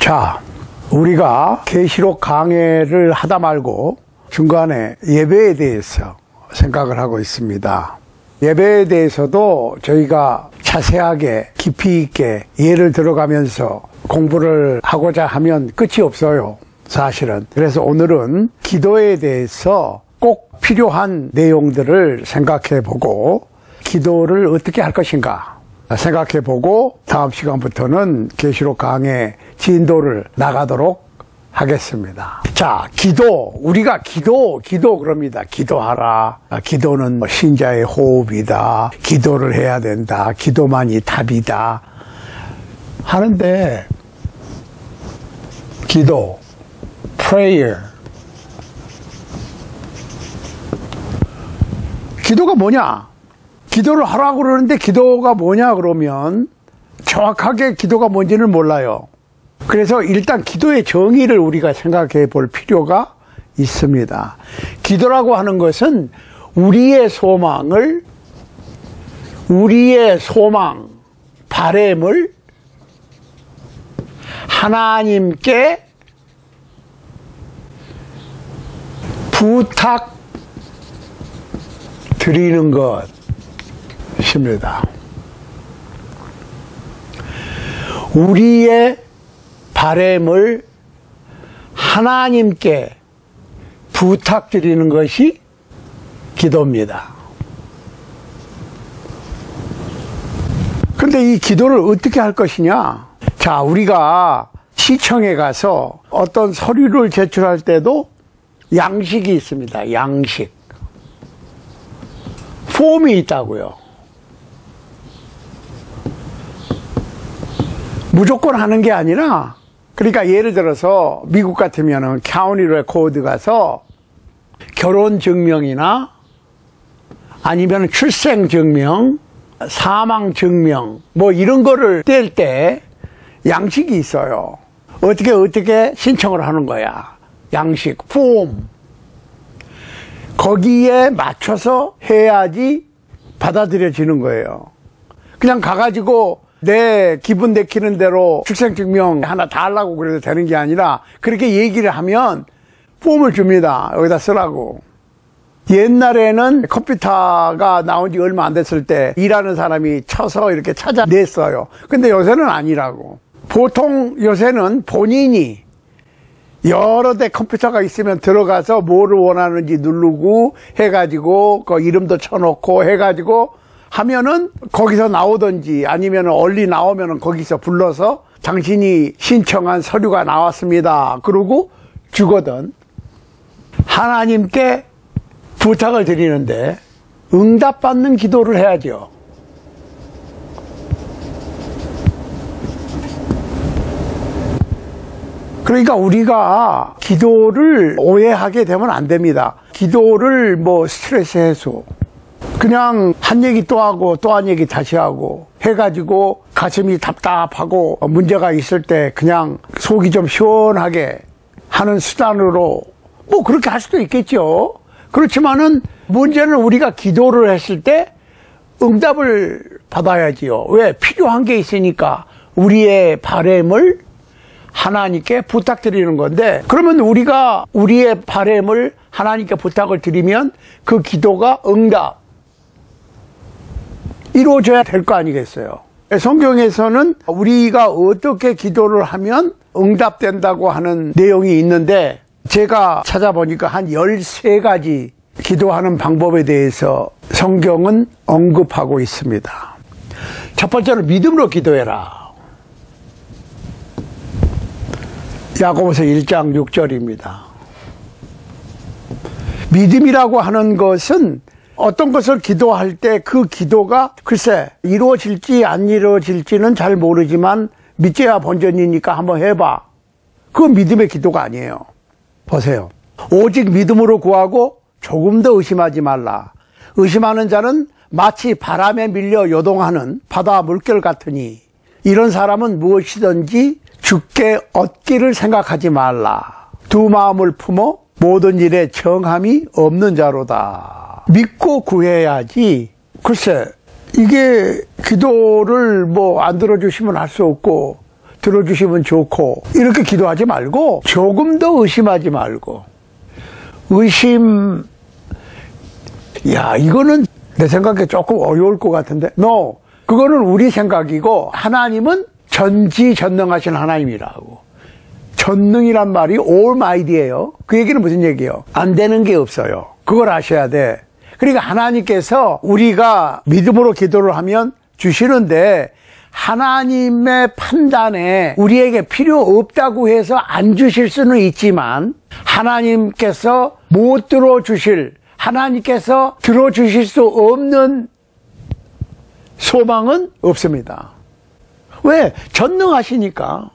자, 우리가 계시록 강해를 하다 말고 중간에 예배에 대해서 생각을 하고 있습니다. 예배에 대해서도 저희가 자세하게 깊이 있게 예를 들어가면서 공부를 하고자 하면 끝이 없어요, 사실은. 그래서 오늘은 기도에 대해서 꼭 필요한 내용들을 생각해 보고 기도를 어떻게 할 것인가 생각해 보고 다음 시간부터는 계시록 강해 진도를 나가도록 하겠습니다. 자, 기도. 우리가 기도 그럽니다. 기도하라. 기도는 신자의 호흡이다. 기도를 해야 된다. 기도만이 답이다. 하는데 기도, prayer. 기도가 뭐냐? 기도를 하라고 그러는데 기도가 뭐냐 그러면 정확하게 기도가 뭔지는 몰라요. 그래서 일단 기도의 정의를 우리가 생각해 볼 필요가 있습니다. 기도라고 하는 것은 우리의 소망, 바램을 하나님께 부탁 드리는 것입니다. 우리의 바램을 하나님께 부탁드리는 것이 기도입니다. 그런데 이 기도를 어떻게 할 것이냐? 자, 우리가 시청에 가서 어떤 서류를 제출할 때도 양식이 있습니다. 양식. 폼이 있다고요. 무조건 하는 게 아니라, 그러니까 예를 들어서 미국 같으면은 카운티 레코드 가서 결혼 증명이나 아니면 출생 증명, 사망 증명 뭐 이런 거를 뗄 때 양식이 있어요. 어떻게 신청을 하는 거야. 양식, 폼. 거기에 맞춰서 해야지 받아들여지는 거예요. 그냥 가가지고 내 기분 내키는 대로 출생증명 하나 다 하려고 그래도 되는 게 아니라 그렇게 얘기를 하면 폼을 줍니다. 여기다 쓰라고. 옛날에는 컴퓨터가 나온 지 얼마 안 됐을 때 일하는 사람이 쳐서 이렇게 찾아냈어요. 근데 요새는 아니라고. 보통 요새는 본인이 여러 대 컴퓨터가 있으면 들어가서 뭐를 원하는지 누르고 해가지고 그 이름도 쳐놓고 해가지고 하면은 거기서 나오든지 아니면 얼리 나오면은 거기서 불러서 당신이 신청한 서류가 나왔습니다. 그러고 주거든. 하나님께 부탁을 드리는데 응답받는 기도를 해야죠. 그러니까 우리가 기도를 오해하게 되면 안 됩니다. 기도를 뭐 스트레스 해소, 그냥 한 얘기 또 하고 또 한 얘기 다시 하고 해가지고 가슴이 답답하고 문제가 있을 때 그냥 속이 좀 시원하게 하는 수단으로 뭐 그렇게 할 수도 있겠죠. 그렇지만은 문제는 우리가 기도를 했을 때 응답을 받아야지요. 왜? 필요한 게 있으니까 우리의 바램을 하나님께 부탁드리는 건데, 그러면 우리가 우리의 바램을 하나님께 부탁을 드리면 그 기도가 응답 이루어져야 될 거 아니겠어요. 성경에서는 우리가 어떻게 기도를 하면 응답된다고 하는 내용이 있는데 제가 찾아보니까 한 13가지 기도하는 방법에 대해서 성경은 언급하고 있습니다. 첫 번째로 믿음으로 기도해라. 야고보서 1장 6절입니다. 믿음이라고 하는 것은 어떤 것을 기도할 때 그 기도가 글쎄 이루어질지 안 이루어질지는 잘 모르지만 믿져야 본전이니까 한번 해봐. 그건 믿음의 기도가 아니에요. 보세요. 오직 믿음으로 구하고 조금 더 의심하지 말라. 의심하는 자는 마치 바람에 밀려 요동하는 바다 물결 같으니 이런 사람은 무엇이든지 주께 얻기를 생각하지 말라. 두 마음을 품어 모든 일에 정함이 없는 자로다. 믿고 구해야지. 글쎄 이게 기도를 뭐 안 들어주시면 할 수 없고 들어주시면 좋고 이렇게 기도하지 말고 조금 더 의심하지 말고 의심 이거는 내 생각에 조금 어려울 것 같은데 no 그거는 우리 생각이고 하나님은 전지전능하신 하나님이라고 전능이란 말이 almighty예요. 그 얘기는 무슨 얘기예요? 안 되는 게 없어요. 그걸 아셔야 돼. 그러니까 하나님께서 우리가 믿음으로 기도를 하면 주시는데 하나님의 판단에 우리에게 필요 없다고 해서 안 주실 수는 있지만 하나님께서 못 들어주실 하나님께서 들어주실 수 없는 소망은 없습니다. 왜? 전능하시니까.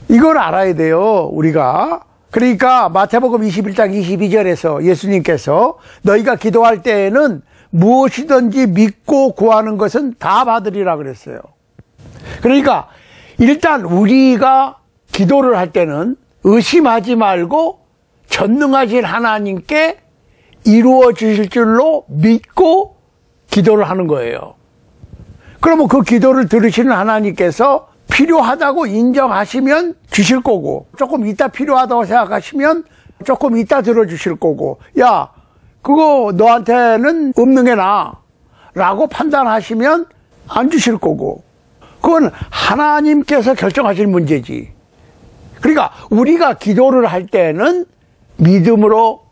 이걸 알아야 돼요, 우리가. 그러니까 마태복음 21장 22절에서 예수님께서 너희가 기도할 때에는 무엇이든지 믿고 구하는 것은 다 받으리라 그랬어요. 그러니까 일단 우리가 기도를 할 때는 의심하지 말고 전능하신 하나님께 이루어 주실 줄로 믿고 기도를 하는 거예요. 그러면 그 기도를 들으시는 하나님께서 필요하다고 인정하시면 주실 거고 조금 이따 필요하다고 생각하시면 조금 이따 들어주실 거고 야 그거 너한테는 없는 게 나아 라고 판단하시면 안 주실 거고 그건 하나님께서 결정하실 문제지. 그러니까 우리가 기도를 할 때는 믿음으로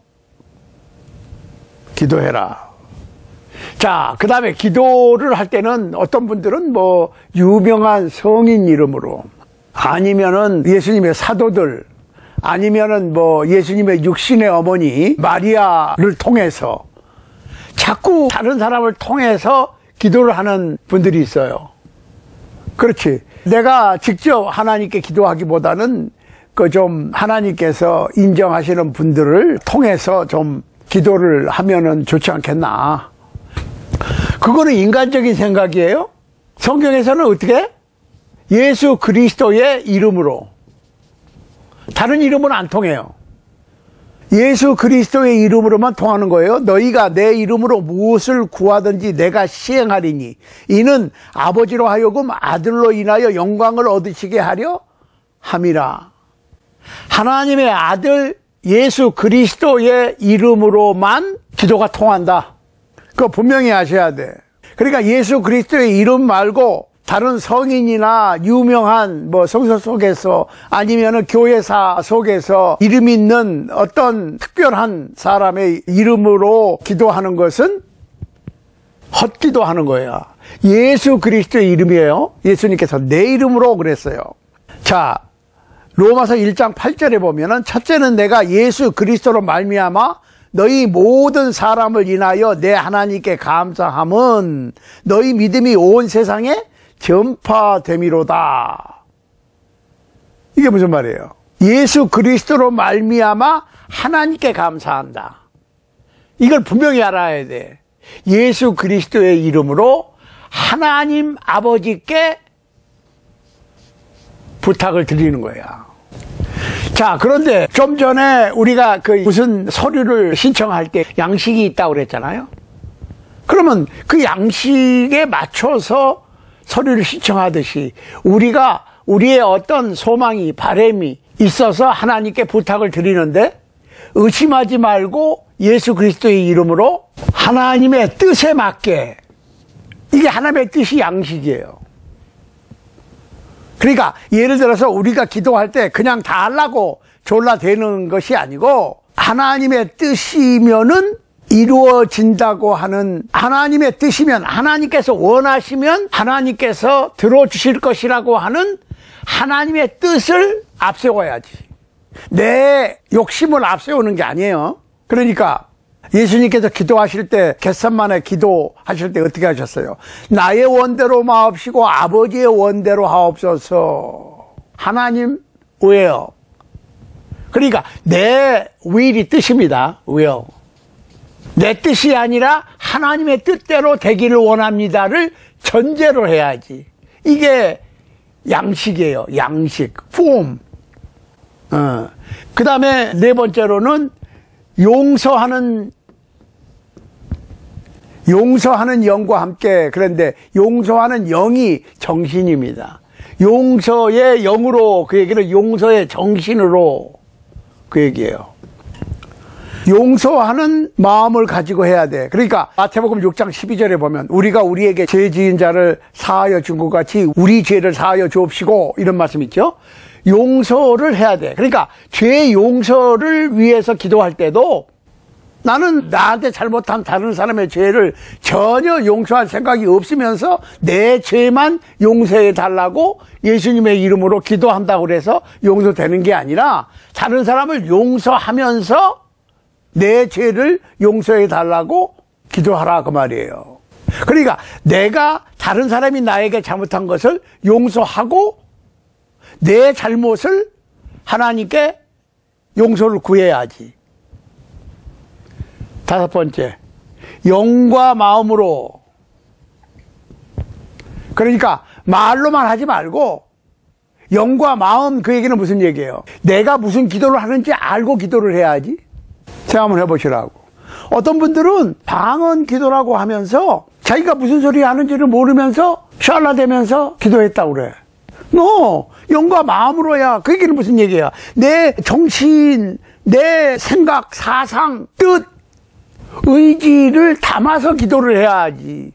기도해라. 자, 그 다음에 기도를 할 때는 어떤 분들은 뭐 유명한 성인 이름으로 아니면은 예수님의 사도들 아니면은 뭐 예수님의 육신의 어머니 마리아를 통해서 자꾸 다른 사람을 통해서 기도를 하는 분들이 있어요. 그렇지. 내가 직접 하나님께 기도하기보다는 그 좀 하나님께서 인정하시는 분들을 통해서 좀 기도를 하면은 좋지 않겠나. 그거는 인간적인 생각이에요. 성경에서는 어떻게? 예수 그리스도의 이름으로. 다른 이름은 안 통해요. 예수 그리스도의 이름으로만 통하는 거예요. 너희가 내 이름으로 무엇을 구하든지 내가 시행하리니 이는 아버지로 하여금 아들로 인하여 영광을 얻으시게 하려 함이라. 하나님의 아들 예수 그리스도의 이름으로만 기도가 통한다. 그거 분명히 아셔야 돼. 그러니까 예수 그리스도의 이름 말고 다른 성인이나 유명한 뭐 성서 속에서 아니면은 교회사 속에서 이름 있는 어떤 특별한 사람의 이름으로 기도하는 것은 헛기도하는 거야. 예수 그리스도의 이름이에요. 예수님께서 내 이름으로 그랬어요. 자, 로마서 1장 8절에 보면은 첫째는 내가 예수 그리스도로 말미암아 너희 모든 사람을 인하여 내 하나님께 감사함은 너희 믿음이 온 세상에 전파됨이로다. 이게 무슨 말이에요? 예수 그리스도로 말미암아 하나님께 감사한다. 이걸 분명히 알아야 돼. 예수 그리스도의 이름으로 하나님 아버지께 부탁을 드리는 거야. 자, 그런데 좀 전에 우리가 그 무슨 서류를 신청할 때 양식이 있다고 그랬잖아요. 그러면 그 양식에 맞춰서 서류를 신청하듯이 우리가 우리의 어떤 소망이 바람이 있어서 하나님께 부탁을 드리는데 의심하지 말고 예수 그리스도의 이름으로 하나님의 뜻에 맞게, 이게 하나님의 뜻이 양식이에요. 그러니까 예를 들어서 우리가 기도할 때 그냥 다 하려고 졸라대는 것이 아니고 하나님의 뜻이면은 이루어진다고 하는, 하나님의 뜻이면 하나님께서 원하시면 하나님께서 들어주실 것이라고 하는 하나님의 뜻을 앞세워야지. 내 욕심을 앞세우는 게 아니에요. 그러니까 예수님께서 기도하실 때 겟세마네 기도하실 때 어떻게 하셨어요? 나의 원대로 마옵시고 아버지의 원대로 하옵소서. 하나님 will. 그러니까 내 will이 뜻입니다. will. 내 뜻이 아니라 하나님의 뜻대로 되기를 원합니다를 전제로 해야지. 이게 양식이에요. 양식. form. 그 다음에 네 번째로는 용서하는 영과 함께. 그런데 용서하는 영이 정신입니다. 용서의 영으로, 그 얘기는 용서의 정신으로 그 얘기예요. 용서하는 마음을 가지고 해야 돼. 그러니까 마태복음 6장 12절에 보면 우리가 우리에게 죄 지은 자를 사하여 준 것 같이 우리 죄를 사하여 주옵시고, 이런 말씀 있죠. 용서를 해야 돼. 그러니까 죄 용서를 위해서 기도할 때도 나는 나한테 잘못한 다른 사람의 죄를 전혀 용서할 생각이 없으면서 내 죄만 용서해 달라고 예수님의 이름으로 기도한다고 그래서 용서되는 게 아니라 다른 사람을 용서하면서 내 죄를 용서해 달라고 기도하라, 그 말이에요. 그러니까 내가 다른 사람이 나에게 잘못한 것을 용서하고 내 잘못을 하나님께 용서를 구해야지. 다섯 번째, 영과 마음으로. 그러니까 말로만 하지 말고 영과 마음, 그 얘기는 무슨 얘기예요? 내가 무슨 기도를 하는지 알고 기도를 해야지. 제가 한번 해보시라고. 어떤 분들은 방언 기도라고 하면서 자기가 무슨 소리 하는지를 모르면서 샬라대면서 기도했다고 그래. 영과 마음으로야. 그 얘기는 무슨 얘기야? 내 정신, 내 생각, 사상, 뜻, 의지를 담아서 기도를 해야지.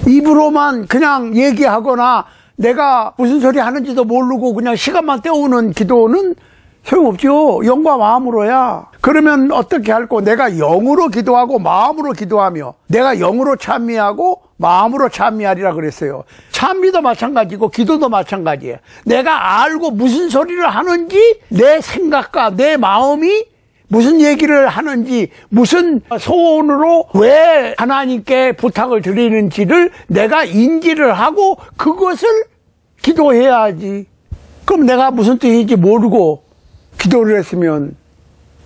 입으로만 그냥 얘기하거나 내가 무슨 소리 하는지도 모르고 그냥 시간만 때우는 기도는 소용없죠. 영과 마음으로야. 그러면 어떻게 할꼬? 내가 영으로 기도하고 마음으로 기도하며, 내가 영으로 찬미하고 마음으로 찬미하리라 그랬어요. 찬미도 마찬가지고 기도도 마찬가지예요. 내가 알고 무슨 소리를 하는지, 내 생각과 내 마음이 무슨 얘기를 하는지, 무슨 소원으로 왜 하나님께 부탁을 드리는지를 내가 인지를 하고 그것을 기도해야지. 그럼 내가 무슨 뜻인지 모르고 기도를 했으면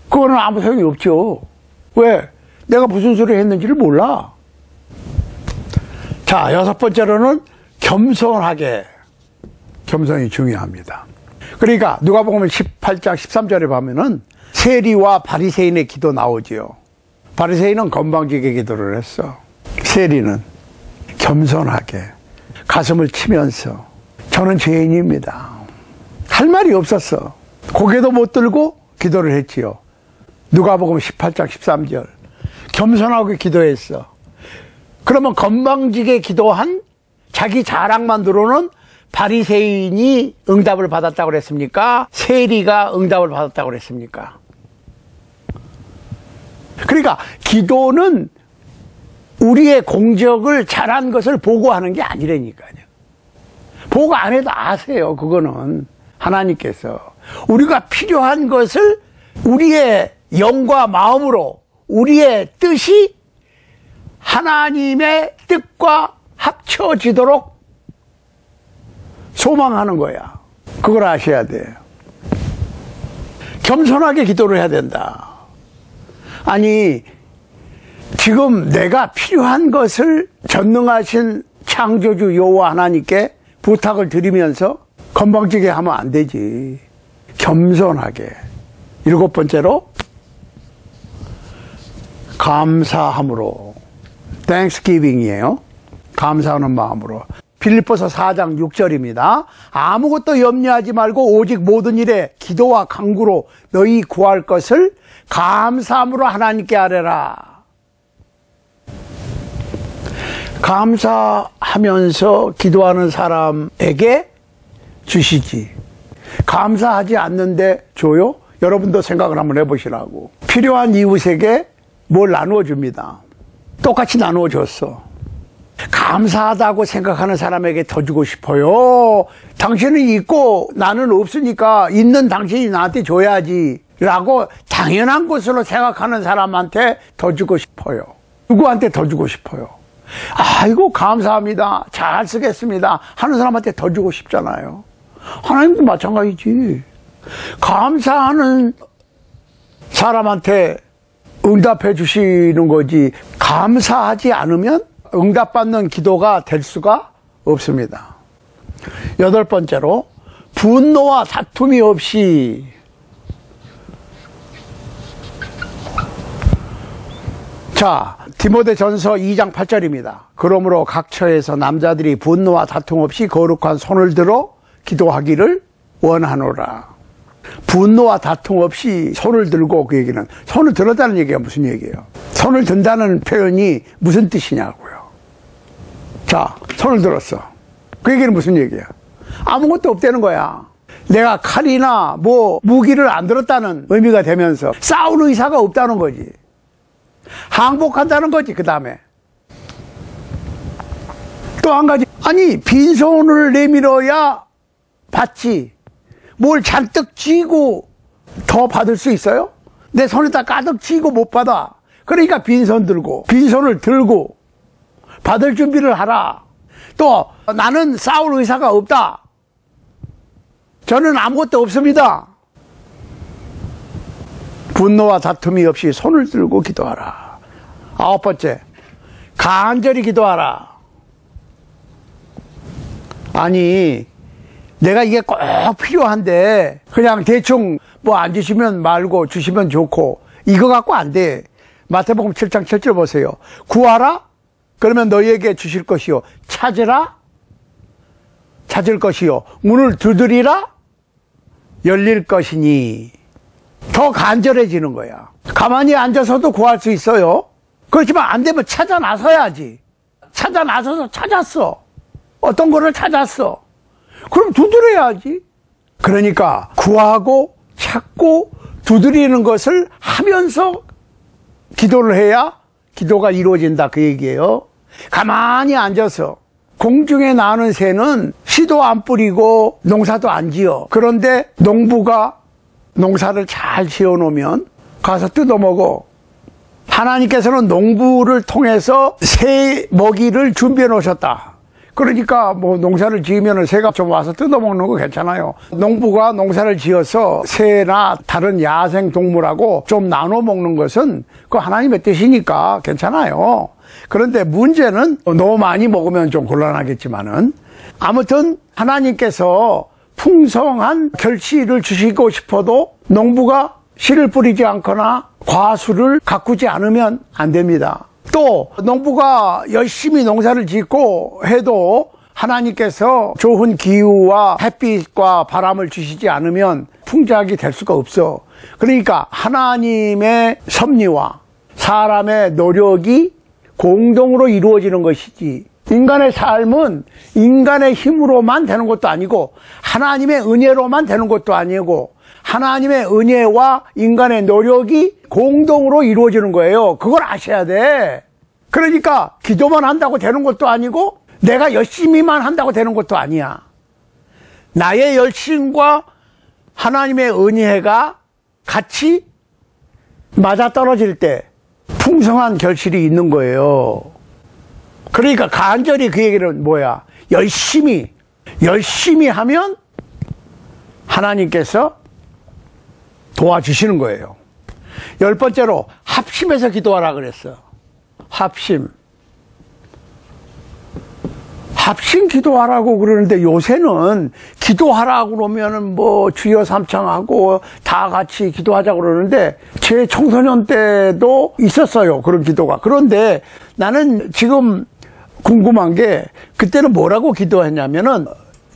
그거는 아무 소용이 없죠. 왜? 내가 무슨 소리 했는지를 몰라. 자, 여섯 번째로는 겸손하게. 겸손이 중요합니다. 그러니까 누가복음 18장 13절에 보면은 세리와 바리새인의 기도 나오지요. 바리새인은 건방지게 기도를 했어. 세리는 겸손하게 가슴을 치면서 저는 죄인입니다. 할 말이 없었어. 고개도 못 들고 기도를 했지요. 누가복음 18장 13절. 겸손하게 기도했어. 그러면 건방지게 기도한 자기 자랑만 들어오는 바리새인이 응답을 받았다고 그랬습니까? 세리가 응답을 받았다고 그랬습니까? 그러니까 기도는 우리의 공적을 잘한 것을 보고하는 게 아니라니까요. 보고 안 해도 아세요. 그거는 하나님께서 우리가 필요한 것을 우리의 영과 마음으로, 우리의 뜻이 하나님의 뜻과 합쳐지도록 소망하는 거야. 그걸 아셔야 돼요. 겸손하게 기도를 해야 된다. 아니, 지금 내가 필요한 것을 전능하신 창조주 여호와 하나님께 부탁을 드리면서 건방지게 하면 안 되지. 겸손하게. 일곱 번째로 감사함으로. Thanksgiving이에요. 감사하는 마음으로. 빌립보서 4장 6절입니다. 아무것도 염려하지 말고 오직 모든 일에 기도와 간구로 너희 구할 것을 감사함으로 하나님께 아뢰라. 감사하면서 기도하는 사람에게 주시지. 감사하지 않는데 줘요? 여러분도 생각을 한번 해보시라고. 필요한 이웃에게 뭘 나누어 줍니다. 똑같이 나누어 줬어. 감사하다고 생각하는 사람에게 더 주고 싶어요. 당신은 있고 나는 없으니까 있는 당신이 나한테 줘야지 라고 당연한 것으로 생각하는 사람한테 더 주고 싶어요. 누구한테 더 주고 싶어요? 아이고 감사합니다, 잘 쓰겠습니다 하는 사람한테 더 주고 싶잖아요. 하나님도 마찬가지지. 감사하는 사람한테 응답해 주시는 거지, 감사하지 않으면 응답받는 기도가 될 수가 없습니다. 여덟 번째로 분노와 다툼이 없이. 자, 디모데전서 2장 8절입니다. 그러므로 각 처에서 남자들이 분노와 다툼 없이 거룩한 손을 들어 기도하기를 원하노라. 분노와 다툼 없이 손을 들고, 그 얘기는 손을 들었다는 얘기가 무슨 얘기예요? 손을 든다는 표현이 무슨 뜻이냐고요. 자, 손을 들었어. 그 얘기는 무슨 얘기야? 아무것도 없다는 거야. 내가 칼이나 뭐 무기를 안 들었다는 의미가 되면서 싸울 의사가 없다는 거지. 항복한다는 거지. 그 다음에 또 한 가지, 아니 빈손을 내밀어야 받지, 뭘 잔뜩 쥐고 더 받을 수 있어요? 내 손에다 가득 쥐고 못 받아. 그러니까 빈손 들고, 빈손을 들고 받을 준비를 하라. 또 나는 싸울 의사가 없다, 저는 아무것도 없습니다. 분노와 다툼이 없이 손을 들고 기도하라. 9번째, 간절히 기도하라. 아니 내가 이게 꼭 필요한데 그냥 대충 뭐 안 주시면 말고 주시면 좋고 이거 갖고 안 돼. 마태복음 7장 7절 보세요. 구하라 그러면 너희에게 주실 것이요, 찾으라 찾을 것이요, 문을 두드리라 열릴 것이니. 더 간절해지는 거야. 가만히 앉아서도 구할 수 있어요. 그렇지만 안 되면 찾아 나서야지. 찾아 나서서 찾았어, 어떤 거를 찾았어, 그럼 두드려야지. 그러니까 구하고 찾고 두드리는 것을 하면서 기도를 해야 기도가 이루어진다, 그 얘기예요. 가만히 앉아서, 공중에 나는 새는 씨도 안 뿌리고 농사도 안 지어. 그런데 농부가 농사를 잘 지어 놓으면 가서 뜯어 먹어. 하나님께서는 농부를 통해서 새 먹이를 준비해 놓으셨다. 그러니까 뭐 농사를 지으면 새가 좀 와서 뜯어먹는 거 괜찮아요. 농부가 농사를 지어서 새나 다른 야생 동물하고 좀 나눠 먹는 것은 그 하나님의 뜻이니까 괜찮아요. 그런데 문제는 너무 많이 먹으면 좀 곤란하겠지만은, 아무튼 하나님께서 풍성한 결실을 주시고 싶어도 농부가 씨를 뿌리지 않거나 과수를 가꾸지 않으면 안 됩니다. 또 농부가 열심히 농사를 짓고 해도 하나님께서 좋은 기후와 햇빛과 바람을 주시지 않으면 풍작이 될 수가 없어. 그러니까 하나님의 섭리와 사람의 노력이 공동으로 이루어지는 것이지, 인간의 삶은 인간의 힘으로만 되는 것도 아니고 하나님의 은혜로만 되는 것도 아니고, 하나님의 은혜와 인간의 노력이 공동으로 이루어지는 거예요. 그걸 아셔야 돼. 그러니까 기도만 한다고 되는 것도 아니고 내가 열심히만 한다고 되는 것도 아니야. 나의 열심과 하나님의 은혜가 같이 맞아떨어질 때 풍성한 결실이 있는 거예요. 그러니까 간절히 그 얘기는 뭐야? 열심히 하면 하나님께서 도와주시는 거예요. 10번째로 합심해서 기도하라 그랬어. 합심 기도하라고 그러는데, 요새는 기도하라고 그러면은 뭐 주여 삼창하고 다 같이 기도하자고 그러는데, 제 청소년 때도 있었어요, 그런 기도가. 그런데 나는 지금 궁금한 게, 그때는 뭐라고 기도했냐면은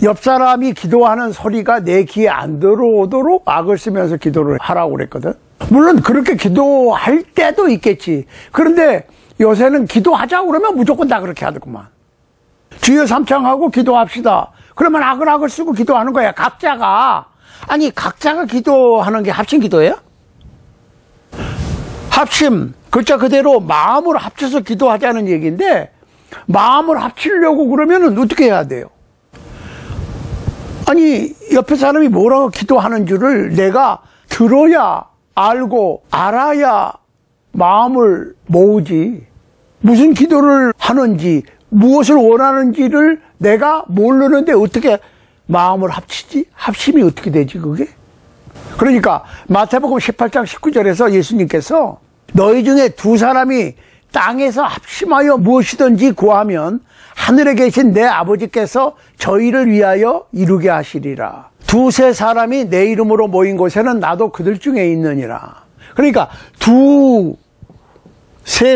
옆 사람이 기도하는 소리가 내 귀에 안 들어오도록 악을 쓰면서 기도를 하라고 그랬거든. 물론 그렇게 기도할 때도 있겠지. 그런데 요새는 기도하자고 그러면 무조건 다 그렇게 하더구만. 주여 삼창하고 기도합시다. 그러면 악을 쓰고 기도하는 거야, 각자가. 아니, 각자가 기도하는 게 합심 기도예요? 합심, 글자 그대로 마음을 합쳐서 기도하자는 얘기인데, 마음을 합치려고 그러면 어떻게 해야 돼요? 아니, 옆에 사람이 뭐라고 기도하는 줄을 내가 들어야 알고 알아야 마음을 모으지. 무슨 기도를 하는지, 무엇을 원하는지를 내가 모르는데 어떻게 마음을 합치지? 합심이 어떻게 되지, 그게? 그러니까 마태복음 18장 19절에서 예수님께서 너희 중에 두 사람이 땅에서 합심하여 무엇이든지 구하면 하늘에 계신 내 아버지께서 저희를 위하여 이루게 하시리라. 두세 사람이 내 이름으로 모인 곳에는 나도 그들 중에 있느니라. 그러니까 두세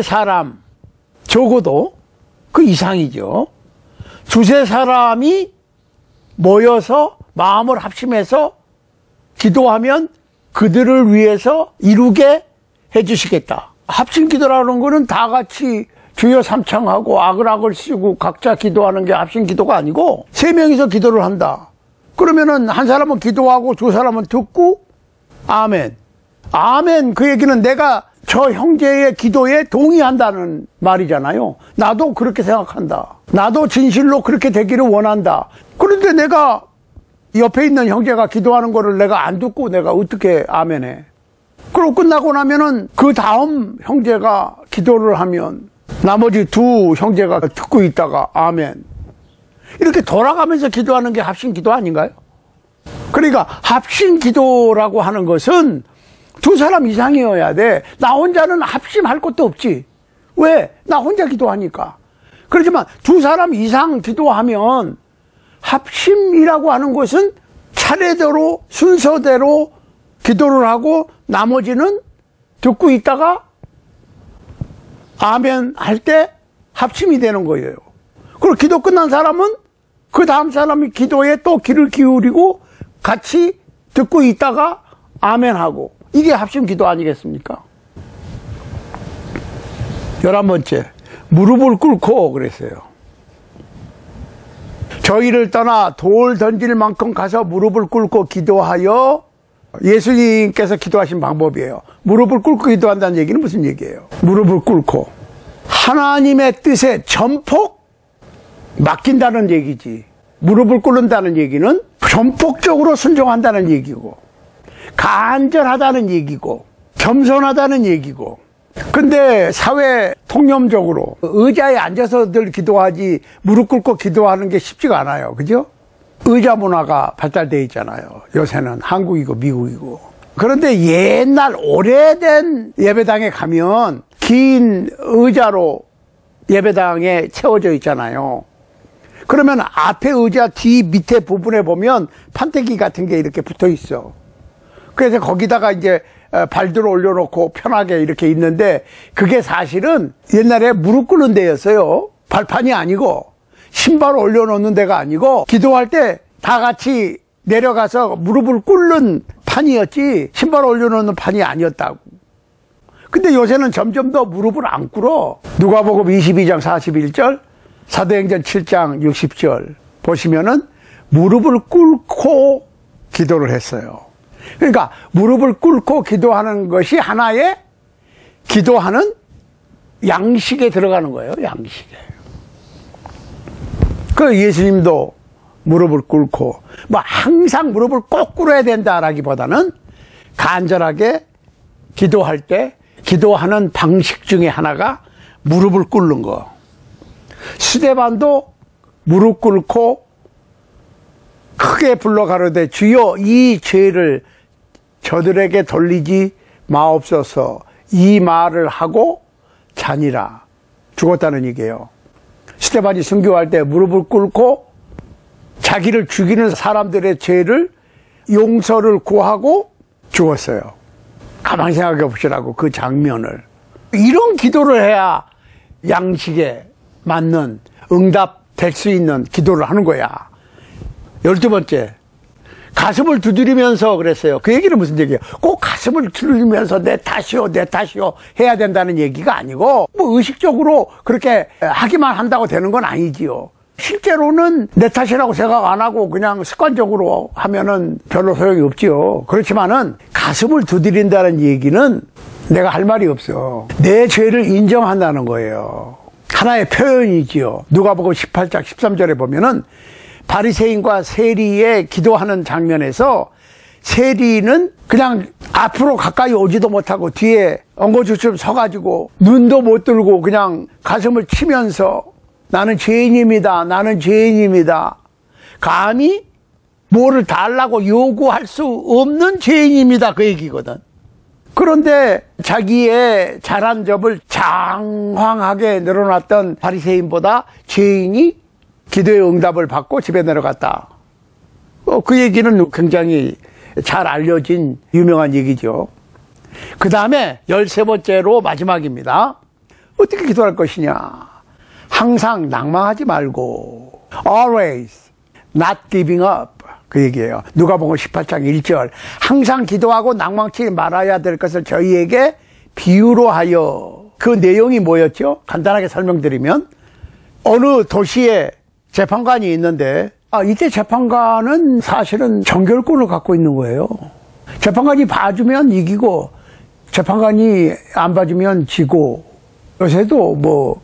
사람, 적어도 그 이상이죠. 두세 사람이 모여서 마음을 합심해서 기도하면 그들을 위해서 이루게 해주시겠다. 합심 기도라는 거는 다 같이 주여 삼창하고 아글아글 쓰고 각자 기도하는 게 합심 기도가 아니고 3명이서 기도를 한다. 그러면은 한 사람은 기도하고 2 사람은 듣고 아멘. 아멘 그 얘기는 내가 저 형제의 기도에 동의한다는 말이잖아요. 나도 그렇게 생각한다. 나도 진실로 그렇게 되기를 원한다. 그런데 내가 옆에 있는 형제가 기도하는 거를 내가 안 듣고 내가 어떻게 아멘해. 그리고 끝나고 나면은 그 다음 형제가 기도를 하면 나머지 2 형제가 듣고 있다가 아멘. 이렇게 돌아가면서 기도하는 게 합심 기도 아닌가요? 그러니까 합심 기도라고 하는 것은 2 사람 이상이어야 돼. 나 혼자는 합심할 것도 없지. 왜? 나 혼자 기도하니까. 그렇지만 2 사람 이상 기도하면 합심이라고 하는 것은 차례대로 순서대로 기도를 하고 나머지는 듣고 있다가 아멘 할 때 합심이 되는 거예요. 그리고 기도 끝난 사람은 그 다음 사람이 기도에 또 귀를 기울이고 같이 듣고 있다가 아멘 하고 이게 합심 기도 아니겠습니까? 11번째 무릎을 꿇고 그랬어요. 저희를 떠나 돌 던질 만큼 가서 무릎을 꿇고 기도하여 예수님께서 기도하신 방법이에요. 무릎을 꿇고 기도한다는 얘기는 무슨 얘기예요? 무릎을 꿇고 하나님의 뜻에 전폭 맡긴다는 얘기지. 무릎을 꿇는다는 얘기는 전폭적으로 순종한다는 얘기고 간절하다는 얘기고 겸손하다는 얘기고. 근데 사회 통념적으로 의자에 앉아서들 기도하지 무릎 꿇고 기도하는 게 쉽지가 않아요. 그죠? 의자 문화가 발달되어 있잖아요. 요새는 한국이고 미국이고. 그런데 옛날 오래된 예배당에 가면 긴 의자로 예배당에 채워져 있잖아요. 그러면 앞에 의자 뒤 밑에 부분에 보면 판때기 같은 게 이렇게 붙어 있어. 그래서 거기다가 이제 발들을 올려놓고 편하게 이렇게 있는데 그게 사실은 옛날에 무릎 꿇는 데였어요. 발판이 아니고 신발을 올려놓는 데가 아니고 기도할 때 다 같이 내려가서 무릎을 꿇는 판이었지 신발을 올려놓는 판이 아니었다고. 근데 요새는 점점 더 무릎을 안 꿇어. 누가복음 22장 41절 사도행전 7장 60절 보시면은 무릎을 꿇고 기도를 했어요. 그러니까 무릎을 꿇고 기도하는 것이 하나의 기도하는 양식에 들어가는 거예요. 양식에. 그 예수님도 무릎을 꿇고 뭐 항상 무릎을 꼭 꿇어야 된다라기보다는 간절하게 기도할 때 기도하는 방식 중에 하나가 무릎을 꿇는 거. 스데반도 무릎 꿇고 크게 불러 가로되 주여 이 죄를 저들에게 돌리지 마옵소서 이 말을 하고 자니라. 죽었다는 얘기예요. 스데반이 순교할 때 무릎을 꿇고 자기를 죽이는 사람들의 죄를 용서를 구하고 죽었어요. 가만히 생각해 보시라고 그 장면을. 이런 기도를 해야 양식에 맞는 응답될 수 있는 기도를 하는 거야. 12번째 가슴을 두드리면서 그랬어요. 그 얘기는 무슨 얘기예요? 꼭 가슴을 두드리면서 내 탓이요 내 탓이요 해야 된다는 얘기가 아니고 뭐 의식적으로 그렇게 하기만 한다고 되는 건 아니지요. 실제로는 내 탓이라고 생각 안 하고 그냥 습관적으로 하면은 별로 소용이 없지요. 그렇지만은 가슴을 두드린다는 얘기는 내가 할 말이 없어. 내 죄를 인정한다는 거예요. 하나의 표현이지요. 누가복음 18장 13절에 보면은 바리새인과 세리의 기도하는 장면에서 세리는 그냥 앞으로 가까이 오지도 못하고 뒤에 엉거주춤 서가지고 눈도 못 들고 그냥 가슴을 치면서 나는 죄인입니다. 나는 죄인입니다. 감히 뭐를 달라고 요구할 수 없는 죄인입니다. 그 얘기거든. 그런데 자기의 잘한 점을 장황하게 늘어놨던 바리새인보다 죄인이 기도의 응답을 받고 집에 내려갔다. 그 얘기는 굉장히 잘 알려진 유명한 얘기죠. 그 다음에 13번째로 마지막입니다. 어떻게 기도할 것이냐. 항상 낭망하지 말고 always not giving up. 그 얘기예요. 누가복음 18장 1절. 항상 기도하고 낭망치 말아야 될 것을 저희에게 비유로 하여. 그 내용이 뭐였죠? 간단하게 설명드리면 어느 도시에 재판관이 있는데 이때 재판관은 사실은 정결권을 갖고 있는 거예요. 재판관이 봐주면 이기고 재판관이 안 봐주면 지고, 요새도 뭐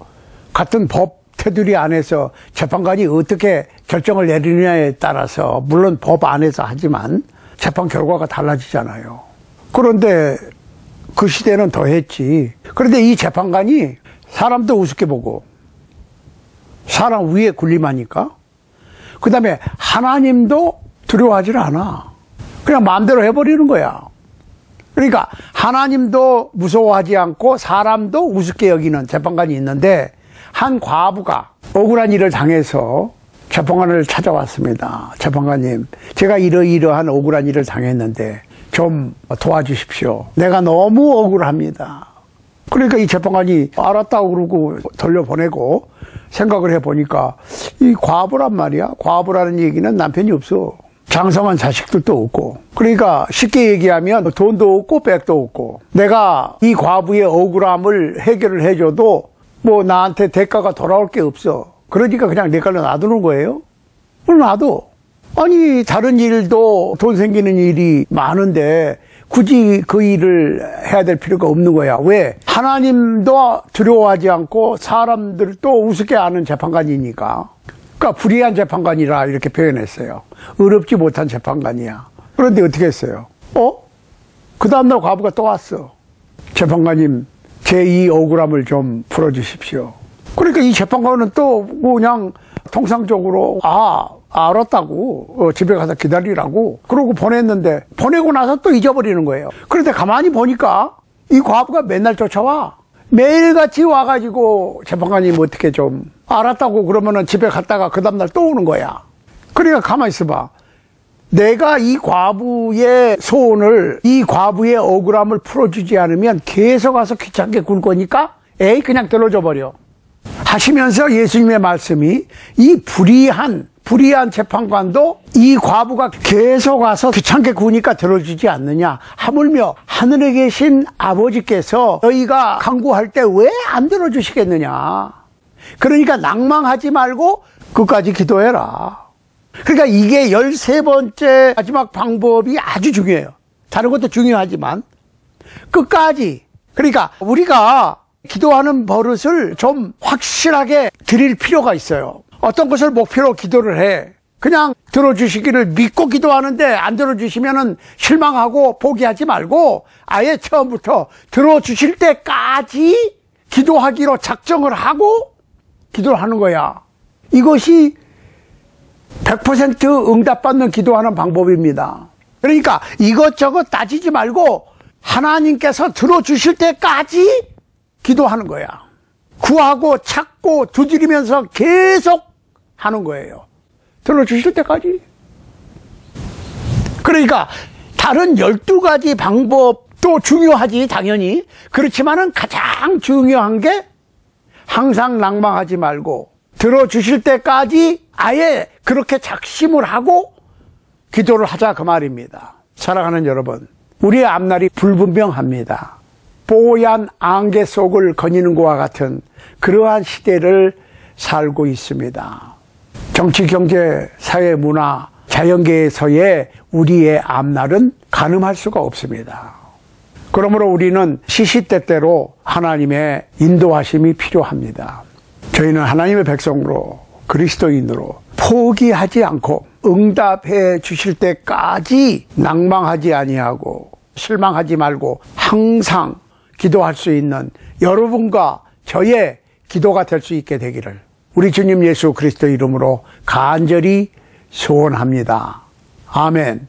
같은 법 테두리 안에서 재판관이 어떻게 결정을 내리느냐에 따라서 물론 법 안에서 하지만 재판 결과가 달라지잖아요. 그런데 그 시대는 더했지. 그런데 이 재판관이 사람도 우습게 보고 사람 위에 군림하니까 그 다음에 하나님도 두려워하지 않아. 그냥 마음대로 해버리는 거야. 그러니까 하나님도 무서워하지 않고 사람도 우습게 여기는 재판관이 있는데 한 과부가 억울한 일을 당해서 재판관을 찾아왔습니다. 재판관님, 제가 이러이러한 억울한 일을 당했는데 좀 도와주십시오. 내가 너무 억울합니다. 그러니까 이 재판관이 알았다고 그러고 돌려보내고 생각을 해보니까 이 과부란 말이야. 과부라는 얘기는 남편이 없어. 장성한 자식들도 없고. 그러니까 쉽게 얘기하면 돈도 없고 백도 없고. 내가 이 과부의 억울함을 해결을 해줘도 뭐 나한테 대가가 돌아올 게 없어. 그러니까 그냥 내 걸로 놔두는 거예요. 그럼 놔둬. 아니 다른 일도 돈 생기는 일이 많은데 굳이 그 일을 해야 될 필요가 없는 거야. 왜? 하나님도 두려워하지 않고 사람들도 우습게 아는 재판관이니까. 그러니까 불의한 재판관이라 이렇게 표현했어요. 의롭지 못한 재판관이야. 그런데 어떻게 했어요? 그 다음날 과부가 또 왔어. 재판관님, 제 이 억울함을 좀 풀어주십시오. 그러니까 이 재판관은 또 그냥 통상적으로 알았다고 집에 가서 기다리라고 그러고 보냈는데 보내고 나서 또 잊어버리는 거예요. 그런데 가만히 보니까 이 과부가 맨날 쫓아와. 매일같이 와가지고 재판관님 어떻게 좀 알았다고 그러면은 집에 갔다가 그 다음날 또 오는 거야. 그러니까 가만히 있어봐. 내가 이 과부의 소원을, 이 과부의 억울함을 풀어주지 않으면 계속 와서 귀찮게 굴 거니까 그냥 들어줘 버려. 하시면서 예수님의 말씀이 이 불의한 재판관도 이 과부가 계속 와서 귀찮게 구니까 들어주지 않느냐. 하물며 하늘에 계신 아버지께서 너희가 간구할 때 왜 안 들어주시겠느냐. 그러니까 낭망하지 말고 끝까지 기도해라. 그러니까 이게 13번째 마지막 방법이 아주 중요해요. 다른 것도 중요하지만 끝까지. 그러니까 우리가 기도하는 버릇을 좀 확실하게 드릴 필요가 있어요. 어떤 것을 목표로 기도를 해. 그냥 들어주시기를 믿고 기도하는데 안 들어주시면은 실망하고 포기하지 말고 아예 처음부터 들어주실 때까지 기도하기로 작정을 하고 기도를 하는 거야. 이것이 100% 응답받는 기도하는 방법입니다. 그러니까 이것저것 따지지 말고 하나님께서 들어주실 때까지 기도하는 거야. 구하고 찾고 두드리면서 계속 하는 거예요. 들어주실 때까지. 그러니까 다른 12가지 방법도 중요하지 당연히. 그렇지만은 가장 중요한 게 항상 낭망하지 말고 들어주실 때까지 아예 그렇게 작심을 하고 기도를 하자 그 말입니다. 사랑하는 여러분, 우리의 앞날이 불분명합니다. 뽀얀 안개 속을 거니는 것과 같은 그러한 시대를 살고 있습니다. 정치, 경제, 사회, 문화, 자연계에서의 우리의 앞날은 가늠할 수가 없습니다. 그러므로 우리는 시시때때로 하나님의 인도하심이 필요합니다. 저희는 하나님의 백성으로 그리스도인으로 포기하지 않고 응답해 주실 때까지 낭망하지 아니하고 실망하지 말고 항상 기도할 수 있는 여러분과 저의 기도가 될 수 있게 되기를 우리 주님 예수 그리스도 이름으로 간절히 소원합니다. 아멘.